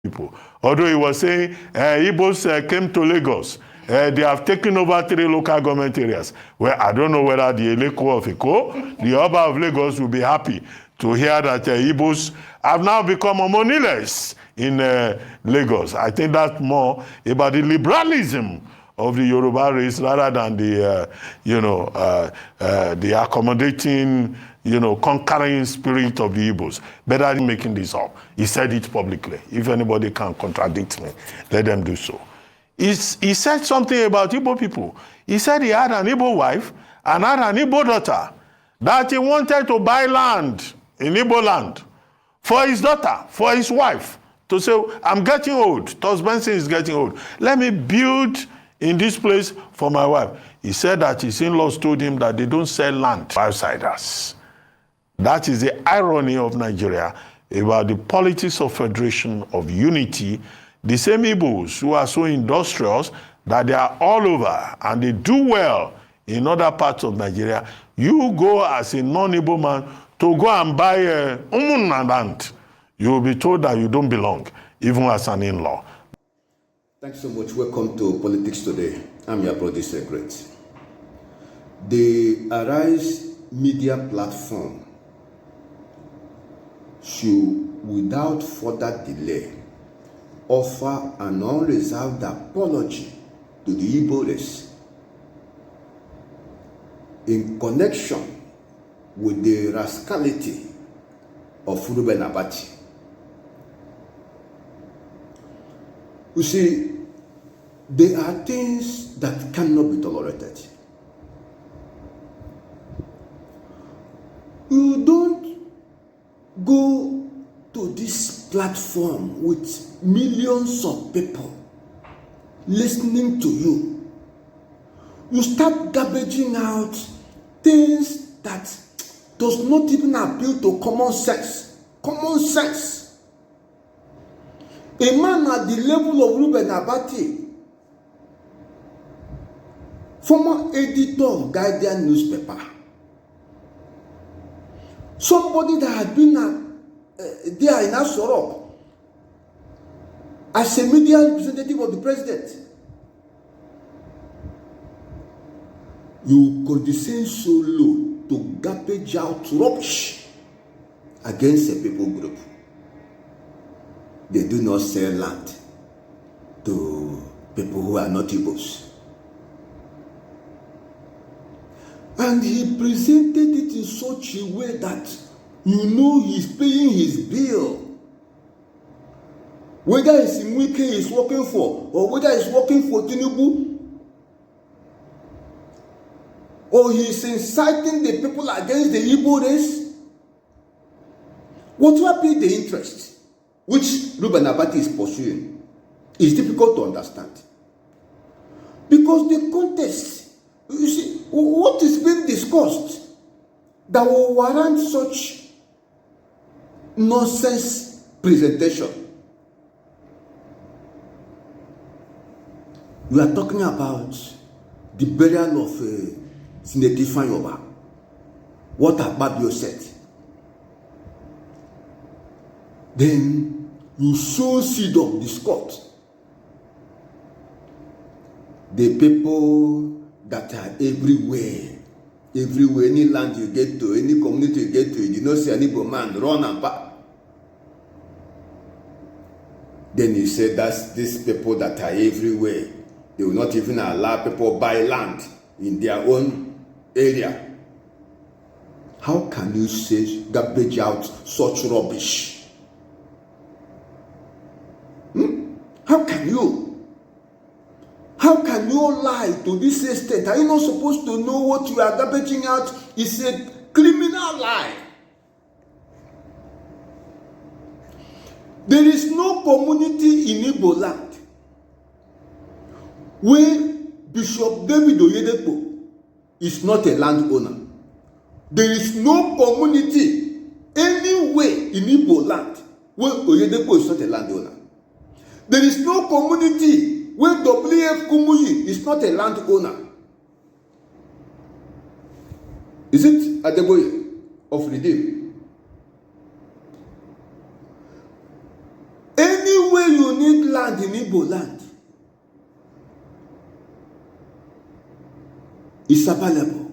people. Although he was saying Igbos came to Lagos. They have taken over 3 local government areas. Well, I don't know whether the Eleko of Iko, the Oba of Lagos, will be happy to hear that Igbos have now become homonyless in Lagos. I think that's more about the liberalism of the Yoruba race rather than the, the accommodating, conquering spirit of the Igbos. Better than making this up. He said it publicly. If anybody can contradict me, let them do so. He said something about Igbo people. He said he had an Igbo wife and had an Igbo daughter, that he wanted to buy land in Igbo land for his daughter, for his wife, to say, I'm getting old. Tos Benson is getting old. Let me build in this place for my wife. He said that his in-laws told him that they don't sell land to outsiders. That is the irony of Nigeria about the politics of federation, of unity. The same Igbos who are so industrious that they are all over and they do well in other parts of Nigeria. You go as a non-Igbo man to go and buy a land. You will be told that you don't belong, even as an in-law. Thanks so much. Welcome to Politics Today. I'm your producer, Great. The Arise media platform should, without further delay, offer an unreserved apology to the Igbo race in connection with the rascality of Abati. You see, there are things that cannot be tolerated. You don't go to this platform with millions of people listening to you. You start garbaging out things that does not even appeal to common sense. Common sense. A man at the level of Abati, former editor of Guardian newspaper, somebody that had been there in Asorok as a media representative of the president, you condescend so low to garbage out rubbish against a people group. They do not sell land to people who are not Igbos. And he presented it in such a way that you know he's paying his bill. Whether it's in Wike he's working for, or whether he's working for Tinubu, or he's inciting the people against the Igbo race, whatever be the interest which Ruben Abati is pursuing, is difficult to understand. Because the context, you see, what is being discussed that will warrant such nonsense presentation? We are talking about the burial of Senator Fanyoba. What Ababio said. Then you sow seed of discord. The people that are everywhere, any land you get to, any community you get to, you don't see any man run and back. Then you say that's these people that are everywhere. They will not even allow people buy land in their own area. How can you say garbage out such rubbish? How can you? How can you lie to this extent? Are you not supposed to know what you are garbaging out is a criminal lie? There is no community in Igbo land where Bishop David Oyedepo is not a landowner. There is no community anywhere in Igbo land where Oyedepo is not a landowner. There is no community where W.F. Kumuyi is not a landowner. Is it Adeboye of Redeem? Anywhere you land in Igbo land is available.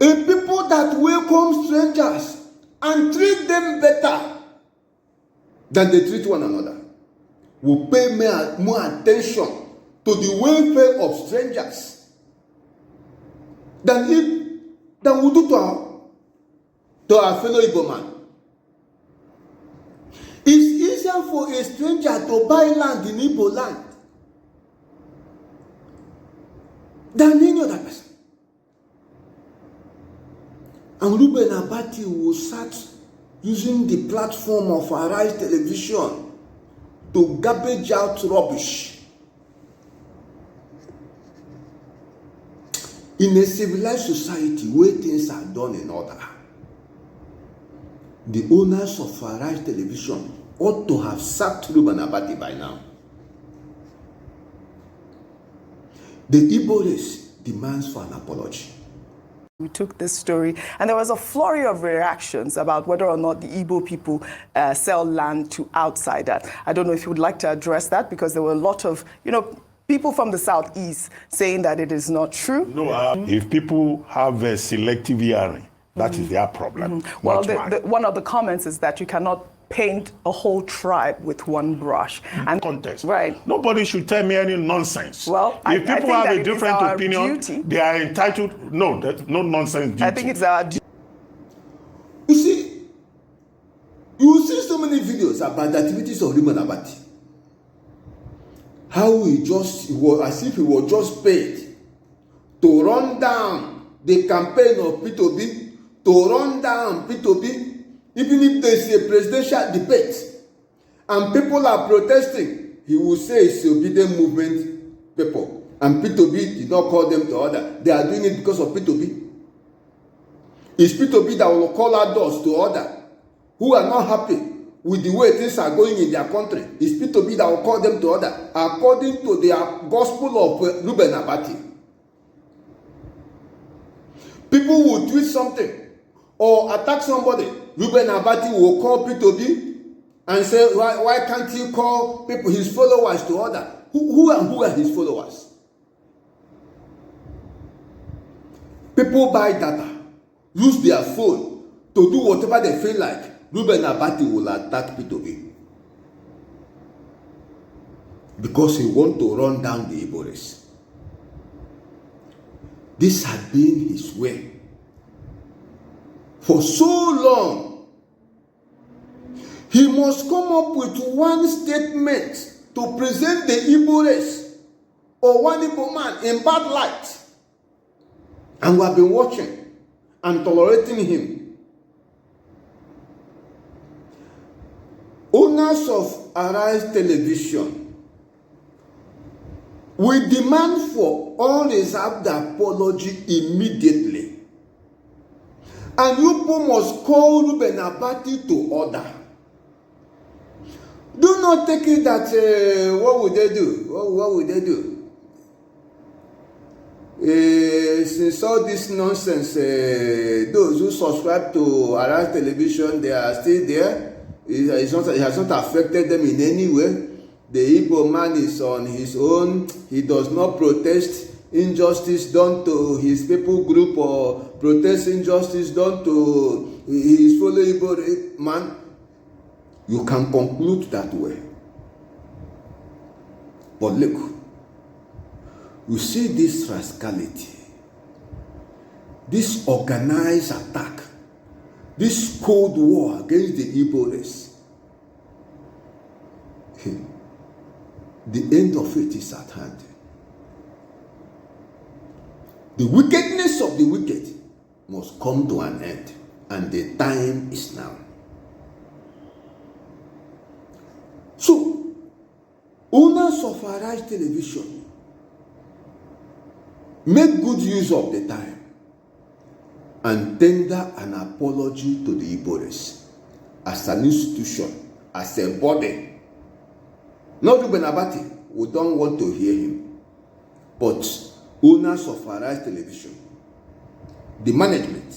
A people that welcome strangers and treat them better than they treat one another will pay more attention to the welfare of strangers than we do to our fellow Igbo man. It's easier for a stranger to buy land in Igbo land than any other person. And Ruben Abati will start using the platform of Arise Television to garbage out rubbish. In a civilized society where things are done in order, the owners of Arise Television ought to have sacked Ruben Abati by now. The Igbo race demands for an apology. We took this story, and there was a flurry of reactions about whether or not the Igbo people sell land to outsiders. I don't know if you would like to address that, because there were a lot of, people from the southeast saying that it is not true. No, if people have a selective hearing, that is their problem. Well, one of the comments is that you cannot paint a whole tribe with one brush. And context. Right. Nobody should tell me any nonsense. Well, if people have a different opinion, duty. they are entitled. No, that's no nonsense duty. I think it's our duty. You see so many videos about the activities of Ruben Abati. How he was as if he was just paid to run down the campaign of P2B, to run down P2B, even if there is a presidential debate and people are protesting, he will say it's obedient movement people. And P2B did not call them to order. They are doing it because of P2B. It's P2B that will call others to order who are not happy with the way things are going in their country. It's P2B that will call them to order according to the gospel of Ruben Abati. People will tweet something or attack somebody. Ruben Abati will call P2B and say, why can't he call people, his followers to order? Who are his followers? People buy data, use their phone to do whatever they feel like. Ruben Abati will attack P2B because he wants to run down the Igbo race. This had been his way for so long. He must come up with one statement to present the Igbo race or one Igbo man in bad light. And we have been watching and tolerating him. Owners of Arise Television, we demand for unreserved apology immediately. And you people must call Ruben Abati to order. Do not take it that, what would they do? What would they do? Since all this nonsense, those who subscribe to Arise Television, they are still there. It has not affected them in any way. The Igbo man is on his own. He does not protest injustice done to his people group or protest injustice done to his fellow Igbo man. You can conclude that way. But look, you see this rascality, this organized attack, this cold war against the Igbo race. The end of it is at hand. The wickedness of the wicked must come to an end, and the time is now. So, owners of Arise Television, make good use of the time and tender an apology to the Igbo race as an institution, as a body. Not Ruben Abati, we don't want to hear him, but owners of Arise Television, the management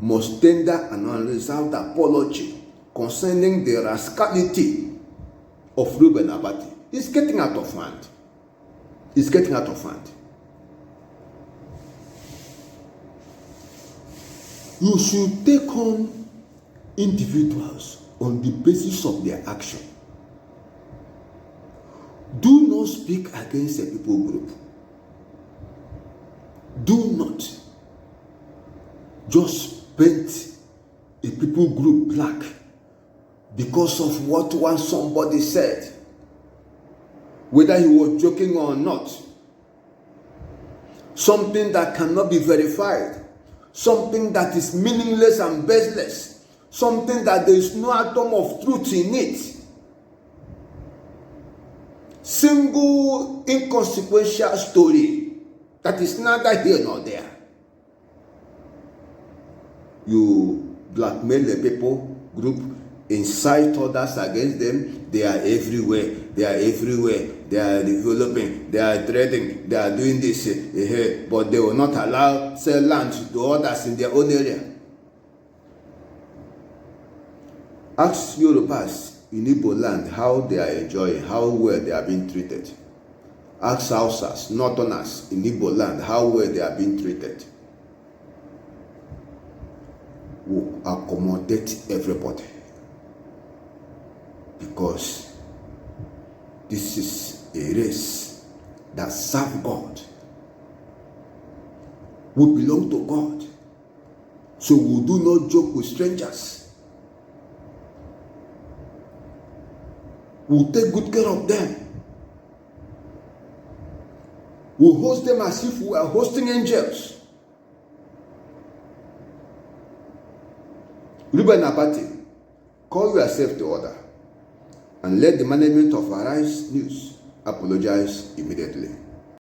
must tender an unreserved apology concerning the rascality of Reuben Abati is getting out of hand. It's getting out of hand. You should take on individuals on the basis of their action. Do not speak against a people group. Do not just paint a people group black because of what one somebody said, whether he was joking or not. Something that cannot be verified, something that is meaningless and baseless, something that there is no atom of truth in it. Single inconsequential story that is neither here nor there. You blackmail the people group, incite others against them. They are everywhere. They are everywhere. They are developing. They are trading. They are doing this. But they will not allow sell land to others in their own area. Ask Yorubas in Igbo land how they are enjoying, how well they are being treated. Ask Hausas, Northerners in Igbo land how well they are being treated. Will accommodate everybody, because this is a race that serves God. We belong to God, so we do not joke with strangers. We'll take good care of them. We'll host them as if we are hosting angels. Reuben Abati, call yourself to order and let the management of Arise News apologize immediately.